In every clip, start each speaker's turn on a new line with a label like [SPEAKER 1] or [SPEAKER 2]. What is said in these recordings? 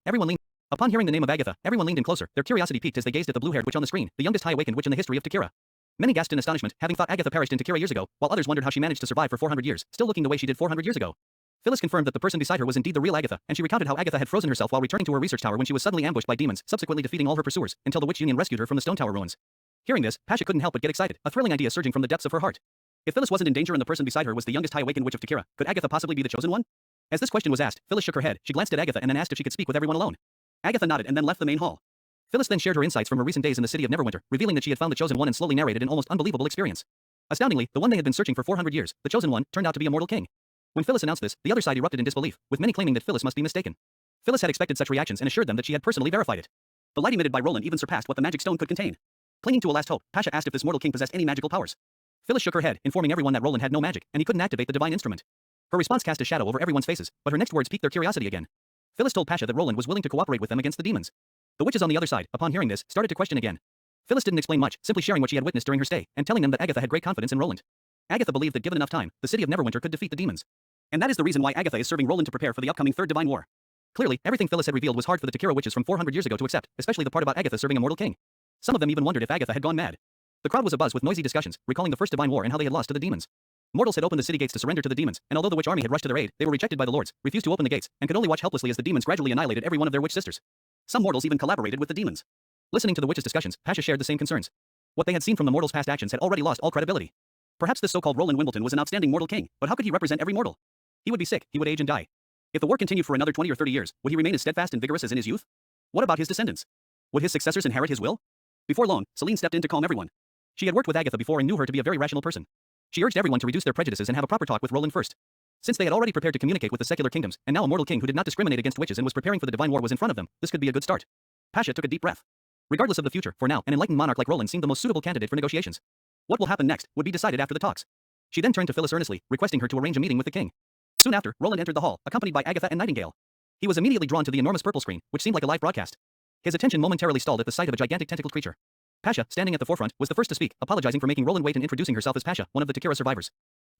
[SPEAKER 1] Everyone leaned. Upon hearing the name of Agatha, everyone leaned in closer, their curiosity piqued as they gazed at the blue-haired witch on the screen, the youngest high-awakened witch in the history of Takira. Many gasped in astonishment, having thought Agatha perished in Takira years ago, while others wondered how she managed to survive for 400 years, still looking the way she did 400 years ago. Phyllis confirmed that the person beside her was indeed the real Agatha, and she recounted how Agatha had frozen herself while returning to her research tower when she was suddenly ambushed by demons, subsequently defeating all her pursuers, until the witch union rescued her from the stone tower ruins. Hearing this, Pasha couldn't help but get excited, a thrilling idea surging from the depths of her heart. If Phyllis wasn't in danger and the person beside her was the youngest high-awakened witch of Takira, could Agatha possibly be the chosen one? As this question was asked, Phyllis shook her head, she glanced at Agatha and then asked if she could speak with everyone alone. Agatha nodded and then left the main hall. Phyllis then shared her insights from her recent days in the city of Neverwinter, revealing that she had found the chosen one and slowly narrated an almost unbelievable experience. Astoundingly, the one they had been searching for 400 years, the chosen one, turned out to be a mortal king. When Phyllis announced this, the other side erupted in disbelief, with many claiming that Phyllis must be mistaken. Phyllis had expected such reactions and assured them that she had personally verified it. The light emitted by Roland even surpassed what the magic stone could contain. Clinging to a last hope, Pasha asked if this mortal king possessed any magical powers. Phyllis shook her head, informing everyone that Roland had no magic, and he couldn't activate the divine instrument. Her response cast a shadow over everyone's faces, but her next words piqued their curiosity again. Phyllis told Pasha that Roland was willing to cooperate with them against the demons. The witches on the other side, upon hearing this, started to question again. Phyllis didn't explain much, simply sharing what she had witnessed during her stay, and telling them that Agatha had great confidence in Roland. Agatha believed that given enough time, the city of Neverwinter could defeat the demons. And that is the reason why Agatha is serving Roland to prepare for the upcoming Third Divine War. Clearly, everything Phyllis had revealed was hard for the Takira witches from 400 years ago to accept, especially the part about Agatha serving a mortal king. Some of them even wondered if Agatha had gone mad. The crowd was abuzz with noisy discussions, recalling the First Divine War and how they had lost to the demons. Mortals had opened the city gates to surrender to the demons, and although the witch army had rushed to their aid, they were rejected by the lords, refused to open the gates, and could only watch helplessly as the demons gradually annihilated every one of their witch sisters. Some mortals even collaborated with the demons. Listening to the witches' discussions, Pasha shared the same concerns. What they had seen from the mortals' past actions had already lost all credibility. Perhaps this so-called Roland Wimbledon was an outstanding mortal king, but how could he represent every mortal? He would be sick, he would age and die. If the war continued for another 20 or 30 years, would he remain as steadfast and vigorous as in his youth? What about his descendants? Would his successors inherit his will? Before long, Celine stepped in to calm everyone. She had worked with Agatha before and knew her to be a very rational person. She urged everyone to reduce their prejudices and have a proper talk with Roland first. Since they had already prepared to communicate with the secular kingdoms, and now a mortal king who did not discriminate against witches and was preparing for the divine war was in front of them, this could be a good start. Pasha took a deep breath. Regardless of the future, for now, an enlightened monarch like Roland seemed the most suitable candidate for negotiations. What will happen next would be decided after the talks. She then turned to Phyllis earnestly, requesting her to arrange a meeting with the king. Soon after, Roland entered the hall, accompanied by Agatha and Nightingale. He was immediately drawn to the enormous purple screen, which seemed like a live broadcast. His attention momentarily stalled at the sight of a gigantic tentacled creature. Pasha, standing at the forefront, was the first to speak, apologizing for making Roland wait and introducing herself as Pasha, one of the Takira survivors.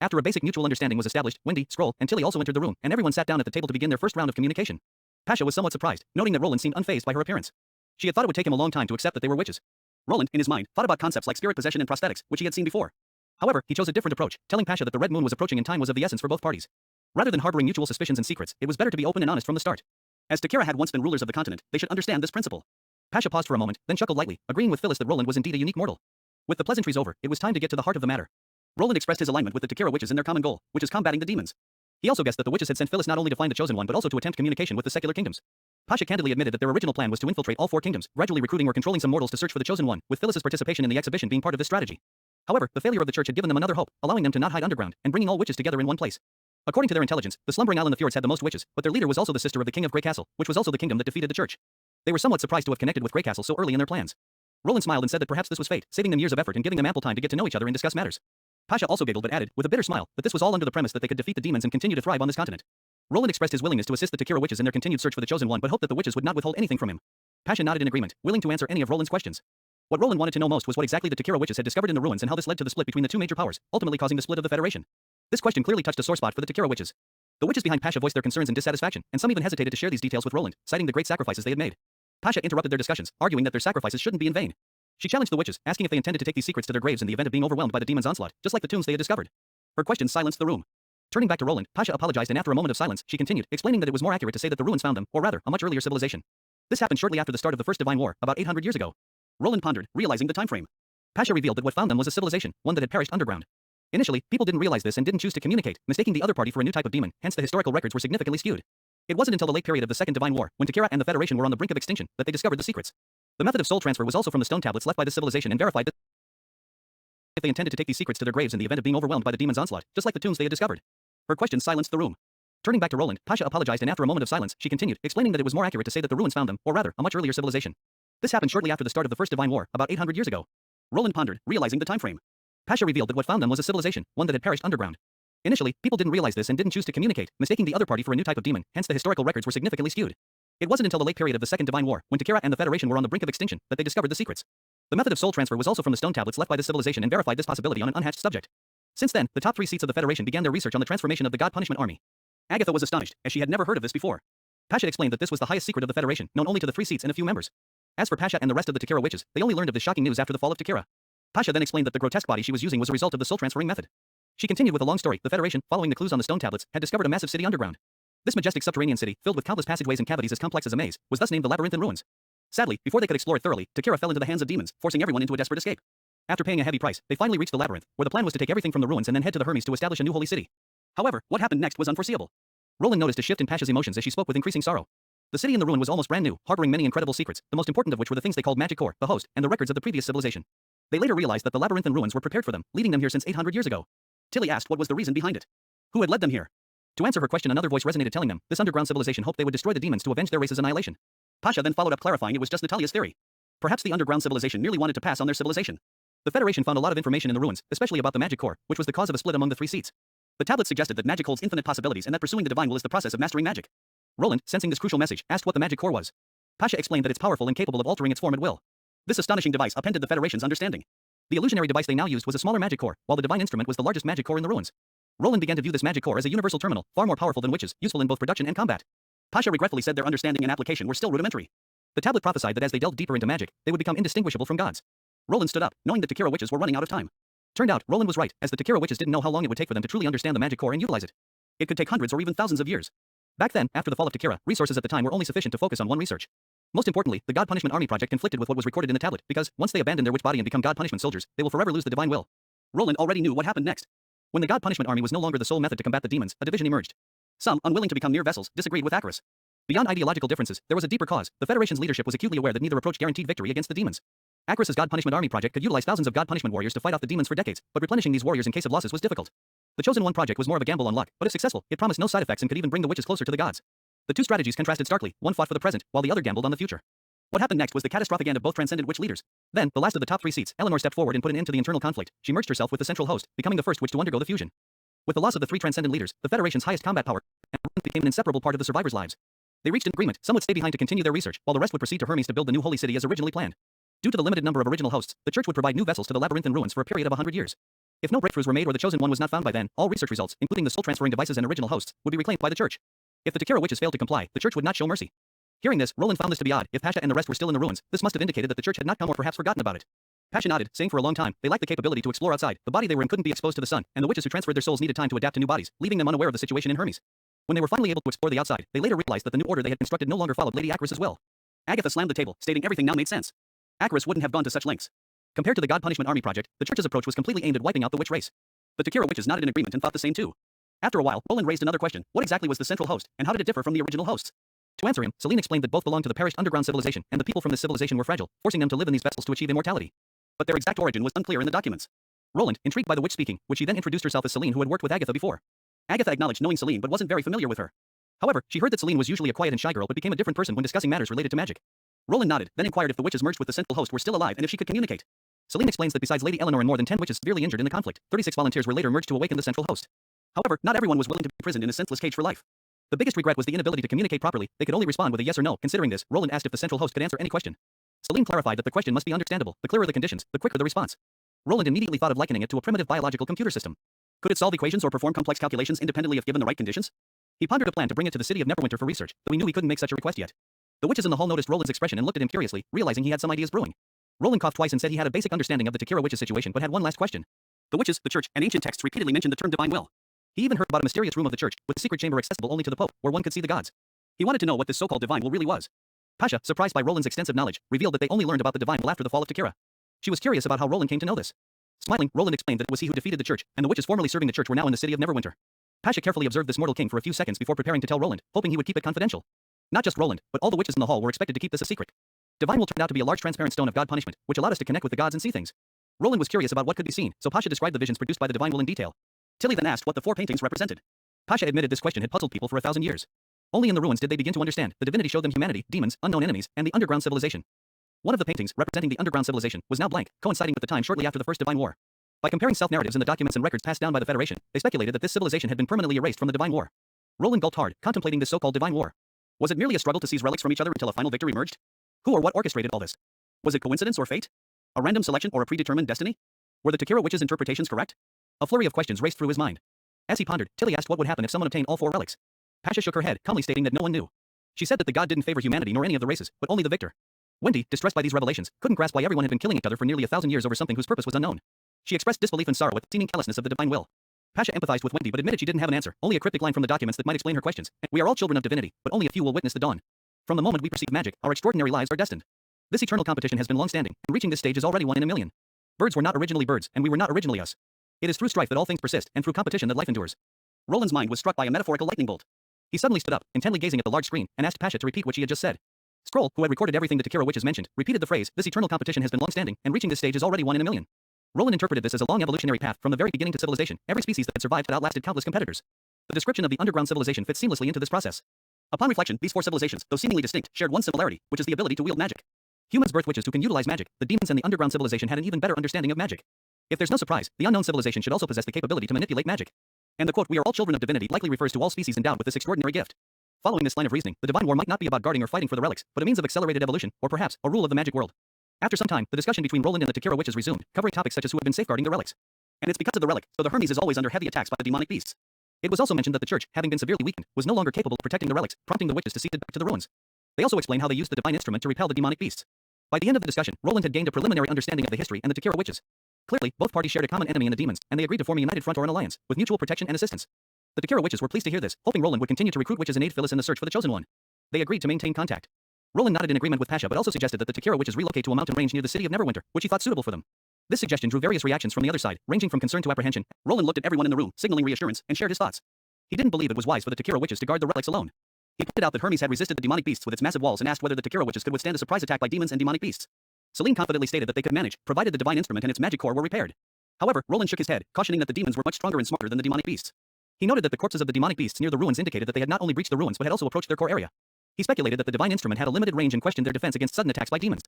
[SPEAKER 1] After a basic mutual understanding was established, Wendy, Scroll, and Tilly also entered the room, and everyone sat down at the table to begin their first round of communication. Pasha was somewhat surprised, noting that Roland seemed unfazed by her appearance. She had thought it would take him a long time to accept that they were witches. Roland, in his mind, thought about concepts like spirit possession and prosthetics, which he had seen before. However, he chose a different approach, telling Pasha that the red moon was approaching and time was of the essence for both parties. Rather than harboring mutual suspicions and secrets, it was better to be open and honest from the start. As Takira had once been rulers of the continent, they should understand this principle. Pasha paused for a moment, then chuckled lightly, agreeing with Phyllis that Roland was indeed a unique mortal. With the pleasantries over, it was time to get to the heart of the matter. Roland expressed his alignment with the Takira witches in their common goal, which is combating the demons. He also guessed that the witches had sent Phyllis not only to find the chosen one but also to attempt communication with the secular kingdoms. Pasha candidly admitted that their original plan was to infiltrate all four kingdoms, gradually recruiting or controlling some mortals to search for the chosen one, with Phyllis's participation in the exhibition being part of this strategy. However, the failure of the church had given them another hope, allowing them to not hide underground, and bringing all witches together in one place. According to their intelligence, the slumbering isle in the fjords had the most witches, but their leader was also the sister of the king of Grey Castle, which was also the kingdom that defeated the church. They were somewhat surprised to have connected with Grey Castle so early in their plans. Roland smiled and said that perhaps this was fate, saving them years of effort and giving them ample time to get to know each other and discuss matters. Pasha also giggled but added, with a bitter smile, that this was all under the premise that they could defeat the demons and continue to thrive on this continent. Roland expressed his willingness to assist the Takira witches in their continued search for the chosen one but hoped that the witches would not withhold anything from him. Pasha nodded in agreement, willing to answer any of Roland's questions. What Roland wanted to know most was what exactly the Takira witches had discovered in the ruins and how this led to the split between the two major powers, ultimately causing the split of the Federation. This question clearly touched a sore spot for the Takira witches. The witches behind Pasha voiced their concerns and dissatisfaction, and some even hesitated to share these details with Roland, citing the great sacrifices they had made. Pasha interrupted their discussions, arguing that their sacrifices shouldn't be in vain. She challenged the witches, asking if they intended to take these secrets to their graves in the event of being overwhelmed by the demon's onslaught, just like the tombs they had discovered. Her questions silenced the room. Turning back to Roland, Pasha apologized and after a moment of silence, she continued, explaining that it was more accurate to say that the ruins found them, or rather, a much earlier civilization. This happened shortly after the start of the First Divine War, about 800 years ago. Roland pondered, realizing the time frame. Pasha revealed that what found them was a civilization, one that had perished underground. Initially, people didn't realize this and didn't choose to communicate, mistaking the other party for a new type of demon, hence the historical records were significantly skewed. It wasn't until the late period of the Second Divine War, when Takira and the Federation were on the brink of extinction, that they discovered the secrets. The method of soul transfer was also from the stone tablets left by this civilization and verified that if they intended to take these secrets to their graves in the event of being overwhelmed by the demon's onslaught, just like the tombs they had discovered. Her questions silenced the room. Turning back to Roland, Pasha apologized and after a moment of silence, she continued, explaining that it was more accurate to say that the ruins found them, or rather, a much earlier civilization. This happened shortly after the start of the First Divine War, about 800 years ago. Roland pondered, realizing the time frame. Pasha revealed that what found them was a civilization, one that had perished underground. Initially, people didn't realize this and didn't choose to communicate, mistaking the other party for a new type of demon, hence the historical records were significantly skewed. It wasn't until the late period of the Second Divine War, when Takira and the Federation were on the brink of extinction, that they discovered the secrets. The method of soul transfer was also from the stone tablets left by this civilization and verified this possibility on an unhatched subject. Since then, the top 3 seats of the Federation began their research on the transformation of the God Punishment Army. Agatha was astonished, as she had never heard of this before. Pasha explained that this was the highest secret of the Federation, known only to the 3 seats and a few members. As for Pasha and the rest of the Takira witches, they only learned of this shocking news after the fall of Takira. Pasha then explained that the grotesque body she was using was a result of the soul transferring method. She continued with a long story. The Federation, following the clues on the stone tablets, had discovered a massive city underground. This majestic subterranean city, filled with countless passageways and cavities as complex as a maze, was thus named the Labyrinth in Ruins. Sadly, before they could explore it thoroughly, Takira fell into the hands of demons, forcing everyone into a desperate escape. After paying a heavy price, they finally reached the labyrinth, where the plan was to take everything from the ruins and then head to the Hermes to establish a new holy city. However, what happened next was unforeseeable. Roland noticed a shift in Pasha's emotions as she spoke with increasing sorrow. The city in the ruin was almost brand new, harboring many incredible secrets, the most important of which were the things they called magic core, the host, and the records of the previous civilization. They later realized that the labyrinth and ruins were prepared for them, leading them here since 800 years ago. Tilly asked what was the reason behind it. Who had led them here? To answer her question, another voice resonated, telling them this underground civilization hoped they would destroy the demons to avenge their race's annihilation. Pasha then followed up, clarifying it was just Natalia's theory. Perhaps the underground civilization merely wanted to pass on their civilization. The Federation found a lot of information in the ruins, especially about the magic core, which was the cause of a split among the 3 seats. The tablets suggested that magic holds infinite possibilities and that pursuing the divine will is the process of mastering magic. Roland, sensing this crucial message, asked what the magic core was. Pasha explained that it's powerful and capable of altering its form at will. This astonishing device upended the Federation's understanding. The illusionary device they now used was a smaller magic core, while the divine instrument was the largest magic core in the ruins. Roland began to view this magic core as a universal terminal, far more powerful than witches, useful in both production and combat. Pasha regretfully said their understanding and application were still rudimentary. The tablet prophesied that as they delved deeper into magic, they would become indistinguishable from gods. Roland stood up, knowing that Takira witches were running out of time. Turned out, Roland was right, as the Takira witches didn't know how long it would take for them to truly understand the magic core and utilize it. It could take hundreds or even thousands of years. Back then, after the fall of Takira, resources at the time were only sufficient to focus on one research. Most importantly, the God Punishment Army project conflicted with what was recorded in the tablet, because once they abandon their witch body and become God Punishment soldiers, they will forever lose the divine will. Roland already knew what happened next. When the God Punishment Army was no longer the sole method to combat the demons, a division emerged. Some, unwilling to become mere vessels, disagreed with Acaris. Beyond ideological differences, there was a deeper cause. The Federation's leadership was acutely aware that neither approach guaranteed victory against the demons. Acaris's God Punishment Army project could utilize thousands of God Punishment warriors to fight off the demons for decades, but replenishing these warriors in case of losses was difficult. The Chosen One project was more of a gamble on luck, but if successful, it promised no side effects and could even bring the witches closer to the gods. The two strategies contrasted starkly. One fought for the present, while the other gambled on the future. What happened next was the catastrophic end of both transcendent witch leaders. Then, the last of the top 3 seats, Eleanor stepped forward and put an end to the internal conflict. She merged herself with the central host, becoming the first witch to undergo the fusion. With the loss of the 3 transcendent leaders, the Federation's highest combat power became an inseparable part of the survivors' lives. They reached an agreement. Some would stay behind to continue their research, while the rest would proceed to Hermes to build the new holy city as originally planned. Due to the limited number of original hosts, the church would provide new vessels to the labyrinth and ruins for a period of 100 years. If no breakthroughs were made or the Chosen One was not found by then, all research results, including the soul-transferring devices and original hosts, would be reclaimed by the church. If the Takira witches failed to comply, the church would not show mercy. Hearing this, Roland found this to be odd. If Pasha and the rest were still in the ruins, this must have indicated that the church had not come or perhaps forgotten about it. Pasha nodded, saying for a long time, they lacked the capability to explore outside. The body they were in couldn't be exposed to the sun, and the witches who transferred their souls needed time to adapt to new bodies, leaving them unaware of the situation in Hermes. When they were finally able to explore the outside, they later realized that the new order they had constructed no longer followed Lady Acaris as well. Agatha slammed the table, stating everything now made sense. Acaris wouldn't have gone to such lengths. Compared to the God Punishment Army project, the church's approach was completely aimed at wiping out the witch race. The Takira witches nodded in agreement and thought the same too. After a while, Roland raised another question. What exactly was the central host, and how did it differ from the original hosts? To answer him, Celine explained that both belonged to the perished underground civilization, and the people from this civilization were fragile, forcing them to live in these vessels to achieve immortality. But their exact origin was unclear in the documents. Roland, intrigued by the witch speaking, which she then introduced herself as Celine, who had worked with Agatha before. Agatha acknowledged knowing Celine but wasn't very familiar with her. However, she heard that Celine was usually a quiet and shy girl but became a different person when discussing matters related to magic. Roland nodded, then inquired if the witches merged with the central host were still alive and if she could communicate. Celine explains that besides Lady Eleanor and more than 10 witches severely injured in the conflict, 36 volunteers were later merged to awaken the central host. However, not everyone was willing to be imprisoned in a senseless cage for life. The biggest regret was the inability to communicate properly. They could only respond with a yes or no. Considering this, Roland asked if the central host could answer any question. Celine clarified that the question must be understandable. The clearer the conditions, the quicker the response. Roland immediately thought of likening it to a primitive biological computer system. Could it solve equations or perform complex calculations independently if given the right conditions? He pondered a plan to bring it to the city of Neverwinter for research, though he knew he couldn't make such a request yet. The witches in the hall noticed Roland's expression and looked at him curiously, realizing he had some ideas brewing. Roland coughed twice and said he had a basic understanding of the Takira witches situation but had one last question. The witches, the church, and ancient texts repeatedly mentioned the term divine will. He even heard about a mysterious room of the church, with a secret chamber accessible only to the Pope, where one could see the gods. He wanted to know what this so-called divine will really was. Pasha, surprised by Roland's extensive knowledge, revealed that they only learned about the divine will after the fall of Takira. She was curious about how Roland came to know this. Smiling, Roland explained that it was he who defeated the church, and the witches formerly serving the church were now in the city of Neverwinter. Pasha carefully observed this mortal king for a few seconds before preparing to tell Roland, hoping he would keep it confidential. Not just Roland, but all the witches in the hall were expected to keep this a secret. Divine will turned out to be a large transparent stone of God punishment, which allowed us to connect with the gods and see things. Roland was curious about what could be seen, so Pasha described the visions produced by the divine will in detail. Tilly then asked what the 4 paintings represented. Pasha admitted this question had puzzled people for 1,000 years. Only in the ruins did they begin to understand. The divinity showed them humanity, demons, unknown enemies, and the underground civilization. One of the paintings, representing the underground civilization, was now blank, coinciding with the time shortly after the First Divine War. By comparing self-narratives in the documents and records passed down by the Federation, they speculated that this civilization had been permanently erased from the Divine War. Roland gulped hard, contemplating this so-called Divine War. Was it merely a struggle to seize relics from each other until a final victory emerged? Who or what orchestrated all this? Was it coincidence or fate? A random selection or a predetermined destiny? Were the Takira witches' interpretations correct? A flurry of questions raced through his mind. As he pondered, Tilly asked what would happen if someone obtained all 4 relics. Pasha shook her head, calmly stating that no one knew. She said that the god didn't favor humanity nor any of the races, but only the victor. Wendy, distressed by these revelations, couldn't grasp why everyone had been killing each other for nearly 1,000 years over something whose purpose was unknown. She expressed disbelief and sorrow at the seeming callousness of the divine will. Pasha empathized with Wendy but admitted she didn't have an answer, only a cryptic line from the documents that might explain her questions. We are all children of divinity, but only a few will witness the dawn. From the moment we perceive magic, our extraordinary lives are destined. This eternal competition has been long-standing, and reaching this stage is already one in a million. Birds were not originally birds, and we were not originally us. It is through strife that all things persist, and through competition that life endures. Roland's mind was struck by a metaphorical lightning bolt. He suddenly stood up, intently gazing at the large screen, and asked Pasha to repeat what she had just said. Scroll, who had recorded everything the Takira witches mentioned, repeated the phrase, this eternal competition has been long-standing, and reaching this stage is already one in a million. Roland interpreted this as a long evolutionary path from the very beginning to civilization. Every species that had survived had outlasted countless competitors. The description of the underground civilization fits seamlessly into this process. Upon reflection, these four civilizations, though seemingly distinct, shared one similarity, which is the ability to wield magic. Humans birthed witches who can utilize magic. The demons and the underground civilization had an even better understanding of magic. If there's no surprise, the unknown civilization should also possess the capability to manipulate magic. And the quote, we are all children of divinity, likely refers to all species endowed with this extraordinary gift. Following this line of reasoning, the divine war might not be about guarding or fighting for the relics, but a means of accelerated evolution, or perhaps, a rule of the magic world. After some time, the discussion between Roland and the Takira witches resumed, covering topics such as who had been safeguarding the relics. And it's because of the relic, so the Hermes is always under heavy attacks by the demonic beasts. It was also mentioned that the church, having been severely weakened, was no longer capable of protecting the relics, prompting the witches to cede it back to the ruins. They also explained how they used the divine instrument to repel the demonic beasts. By the end of the discussion, Roland had gained a preliminary understanding of the history and the Takira witches. Clearly, both parties shared a common enemy in the demons, and they agreed to form a united front or an alliance, with mutual protection and assistance. The Takira witches were pleased to hear this, hoping Roland would continue to recruit witches and aid Phyllis in the search for the chosen one. They agreed to maintain contact. Roland nodded in agreement with Pasha but also suggested that the Takira witches relocate to a mountain range near the city of Neverwinter, which he thought suitable for them. This suggestion drew various reactions from the other side, ranging from concern to apprehension. Roland looked at everyone in the room, signaling reassurance, and shared his thoughts. He didn't believe it was wise for the Takira witches to guard the relics alone. He pointed out that Hermes had resisted the demonic beasts with its massive walls and asked whether the Takira witches could withstand a surprise attack by demons and demonic beasts. Celine confidently stated that they could manage, provided the divine instrument and its magic core were repaired. However, Roland shook his head, cautioning that the demons were much stronger and smarter than the demonic beasts. He noted that the corpses of the demonic beasts near the ruins indicated that they had not only breached the ruins but had also approached their core area. He speculated that the divine instrument had a limited range and questioned their defense against sudden attacks by demons.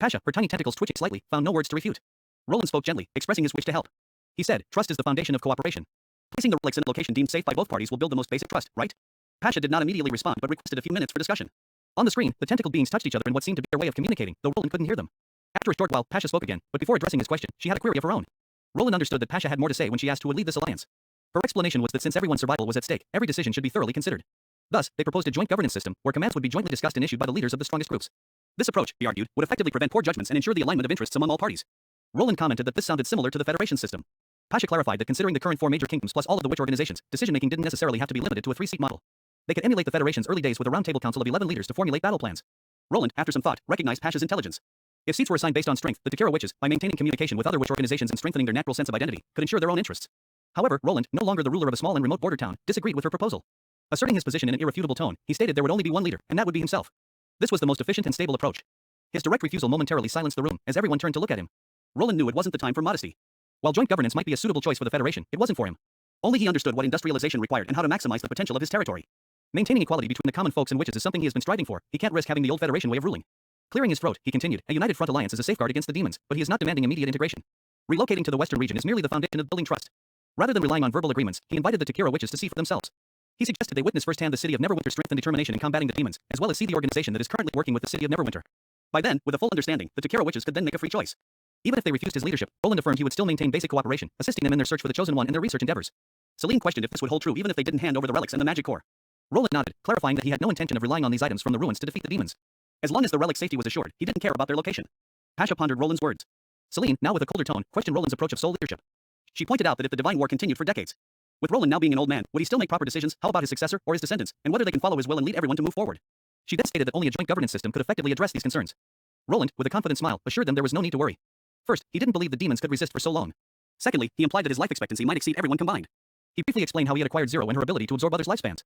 [SPEAKER 1] Pasha, her tiny tentacles twitching slightly, found no words to refute. Roland spoke gently, expressing his wish to help. He said, trust is the foundation of cooperation. Placing the relics in a location deemed safe by both parties will build the most basic trust, right? Pasha did not immediately respond but requested a few minutes for discussion. On the screen, the tentacled beings touched each other in what seemed to be their way of communicating, though Roland couldn't hear them. After a short while, Pasha spoke again, but before addressing his question, she had a query of her own. Roland understood that Pasha had more to say when she asked who would lead this alliance. Her explanation was that since everyone's survival was at stake, every decision should be thoroughly considered. Thus, they proposed a joint governance system, where commands would be jointly discussed and issued by the leaders of the strongest groups. This approach, he argued, would effectively prevent poor judgments and ensure the alignment of interests among all parties. Roland commented that this sounded similar to the Federation system. Pasha clarified that considering the current 4 major kingdoms plus all of the witch organizations, decision-making didn't necessarily have to be limited to a 3-seat model. They could emulate the Federation's early days with a roundtable council of 11 leaders to formulate battle plans. Roland, after some thought, recognized Pasha's intelligence. If seats were assigned based on strength, the Takira witches, by maintaining communication with other witch organizations and strengthening their natural sense of identity, could ensure their own interests. However, Roland, no longer the ruler of a small and remote border town, disagreed with her proposal. Asserting his position in an irrefutable tone, he stated there would only be one leader, and that would be himself. This was the most efficient and stable approach. His direct refusal momentarily silenced the room, as everyone turned to look at him. Roland knew it wasn't the time for modesty. While joint governance might be a suitable choice for the Federation, it wasn't for him. Only he understood what industrialization required and how to maximize the potential of his territory. Maintaining equality between the common folks and witches is something he has been striving for. He can't risk having the old Federation way of ruling. Clearing his throat, he continued, a united front alliance is a safeguard against the demons, but he is not demanding immediate integration. Relocating to the western region is merely the foundation of building trust. Rather than relying on verbal agreements, he invited the Takira witches to see for themselves. He suggested they witness firsthand the city of Neverwinter's strength and determination in combating the demons, as well as see the organization that is currently working with the city of Neverwinter. By then, with a full understanding, the Takira witches could then make a free choice. Even if they refused his leadership, Roland affirmed he would still maintain basic cooperation, assisting them in their search for the chosen one and their research endeavors. Celine questioned if this would hold true even if they didn't hand over the relics and the magic core. Roland nodded, clarifying that he had no intention of relying on these items from the ruins to defeat the demons. As long as the relic's safety was assured, he didn't care about their location. Pasha pondered Roland's words. Celine, now with a colder tone, questioned Roland's approach of sole leadership. She pointed out that if the divine war continued for decades, with Roland now being an old man, would he still make proper decisions? How about his successor or his descendants, and whether they can follow his will and lead everyone to move forward? She then stated that only a joint governance system could effectively address these concerns. Roland, with a confident smile, assured them there was no need to worry. First, he didn't believe the demons could resist for so long. Secondly, he implied that his life expectancy might exceed everyone combined. He briefly explained how he had acquired Zero and her ability to absorb others' lifespans.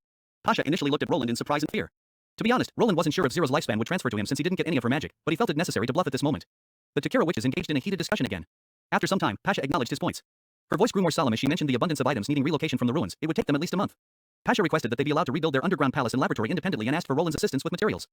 [SPEAKER 1] Pasha initially looked at Roland in surprise and fear. To be honest, Roland wasn't sure if Zero's lifespan would transfer to him since he didn't get any of her magic, but he felt it necessary to bluff at this moment. The Takira witches engaged in a heated discussion again. After some time, Pasha acknowledged his points. Her voice grew more solemn as she mentioned the abundance of items needing relocation from the ruins. It would take them at least a month. Pasha requested that they be allowed to rebuild their underground palace and laboratory independently and asked for Roland's assistance with materials.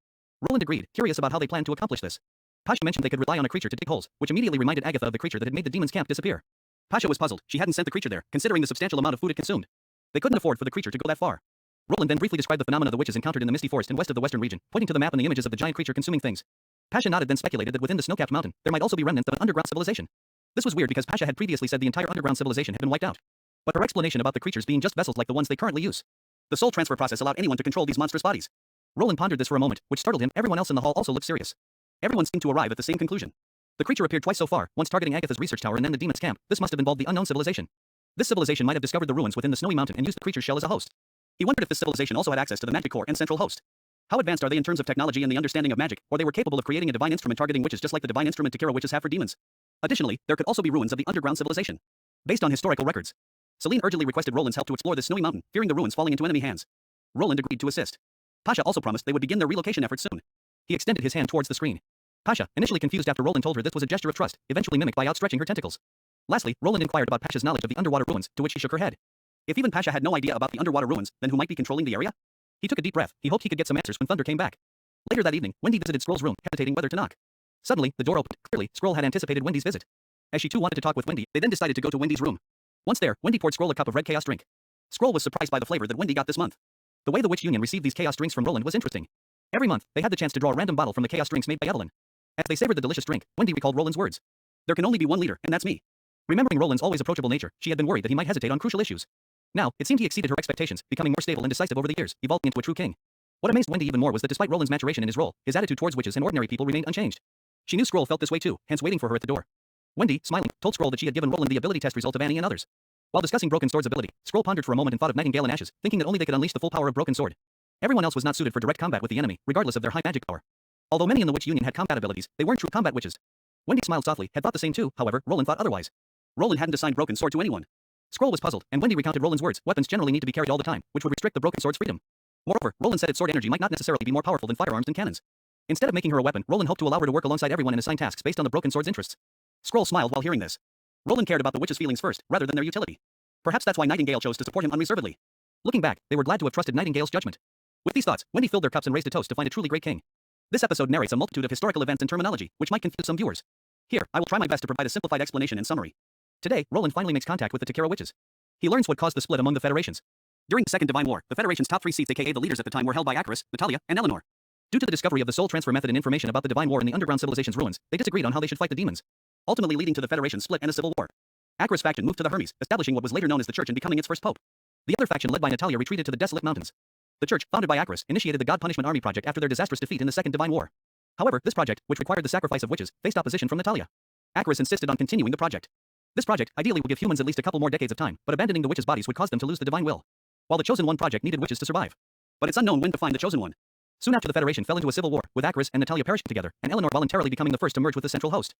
[SPEAKER 1] Roland agreed, curious about how they planned to accomplish this. Pasha mentioned they could rely on a creature to dig holes, which immediately reminded Agatha of the creature that had made the demons' camp disappear. Pasha was puzzled. She hadn't sent the creature there, considering the substantial amount of food it consumed. They couldn't afford for the creature to go that far. Roland then briefly described the phenomena the witches encountered in the misty forest and west of the western region, pointing to the map and the images of the giant creature consuming things. Pasha nodded, then speculated that within the snow-capped mountain, there might also be remnants of an underground civilization. This was weird because Pasha had previously said the entire underground civilization had been wiped out. But her explanation about the creatures being just vessels like the ones they currently use. The soul transfer process allowed anyone to control these monstrous bodies. Roland pondered this for a moment, which startled him. Everyone else in the hall also looked serious. Everyone seemed to arrive at the same conclusion. The creature appeared twice so far, once targeting Agatha's research tower and then the demon's camp. This must have involved the unknown civilization. This civilization might have discovered the ruins within the snowy mountain and used the creature's shell as a host. He wondered if this civilization also had access to the magic core and central host. How advanced are they in terms of technology and the understanding of magic, or they were capable of creating a divine instrument targeting witches just like the divine instrument Takira witches have for demons. Additionally, there could also be ruins of the underground civilization. Based on historical records, Celine urgently requested Roland's help to explore this snowy mountain, fearing the ruins falling into enemy hands. Roland agreed to assist. Pasha also promised they would begin their relocation efforts soon. He extended his hand towards the screen. Pasha, initially confused after Roland told her this was a gesture of trust, eventually mimicked by outstretching her tentacles. Lastly, Roland inquired about Pasha's knowledge of the underwater ruins, to which she shook her head. If even Pasha had no idea about the underwater ruins, then who might be controlling the area? He took a deep breath. He hoped he could get some answers when Thunder came back. Later that evening, Wendy visited Scroll's room, hesitating whether to knock. Suddenly, the door opened. Clearly, Scroll had anticipated Wendy's visit. As she too wanted to talk with Wendy, they then decided to go to Wendy's room. Once there, Wendy poured Scroll a cup of red chaos drink. Scroll was surprised by the flavor that Wendy got this month. The way the Witch Union received these chaos drinks from Roland was interesting. Every month, they had the chance to draw a random bottle from the chaos drinks made by Evelyn. As they savored the delicious drink, Wendy recalled Roland's words. There can only be one leader, and that's me. Remembering Roland's always approachable nature, she had been worried that he might hesitate on crucial issues. Now, it seemed he exceeded her expectations, becoming more stable and decisive over the years, evolving into a true king. What amazed Wendy even more was that despite Roland's maturation in his role, his attitude towards witches and ordinary people remained unchanged. She knew Scroll felt this way too, hence waiting for her at the door. Wendy, smiling, told Scroll that she had given Roland the ability test result of Annie and others. While discussing Broken Sword's ability, Scroll pondered for a moment and thought of Nightingale and Ashes, thinking that only they could unleash the full power of Broken Sword. Everyone else was not suited for direct combat with the enemy, regardless of their high magic power. Although many in the Witch Union had combat abilities, they weren't true combat witches. Wendy smiled softly, had thought the same too, however, Roland thought otherwise. Roland hadn't assigned Broken Sword to anyone. Scroll was puzzled, and Wendy recounted Roland's words. Weapons generally need to be carried all the time, which would restrict the Broken Sword's freedom. Moreover, Roland said its sword energy might not necessarily be more powerful than firearms and cannons. Instead of making her a weapon, Roland hoped to allow her to work alongside everyone and assign tasks based on the Broken Sword's interests. Scroll smiled while hearing this. Roland cared about the witch's feelings first, rather than their utility. Perhaps that's why Nightingale chose to support him unreservedly. Looking back, they were glad to have trusted Nightingale's judgment. With these thoughts, Wendy filled their cups and raised a toast to find a truly great king. This episode narrates a multitude of historical events and terminology, which might confuse some viewers. Here, I will try my best to provide a simplified explanation and summary. Today, Roland finally makes contact with the Takira witches. He learns what caused the split among the federations. During the Second Divine War, the Federation's top 3 seats, aka the leaders at the time, were held by Acaris, Natalia, and Eleanor. Due to the discovery of the soul transfer method and information about the Divine War and the underground civilization's ruins, they disagreed on how they should fight the demons, ultimately leading to the Federation's split and a civil war. Acaris' faction moved to the Hermes, establishing what was later known as the Church and becoming its first pope. The other faction led by Natalia retreated to the desolate mountains. The Church, founded by Acaris, initiated the God Punishment Army project after their disastrous defeat in the Second Divine War. However, this project, which required the sacrifice of witches, faced opposition from Natalia. Acaris insisted on continuing the project. This project, ideally, would give humans at least a couple more decades of time, but abandoning the witches' bodies would cause them to lose the divine will. While the Chosen One project needed witches to survive. But it's unknown when to find the Chosen One. Soon after the Federation fell into a civil war, with Acaris and Natalia perishing together, and Eleanor voluntarily becoming the first to merge with the central host.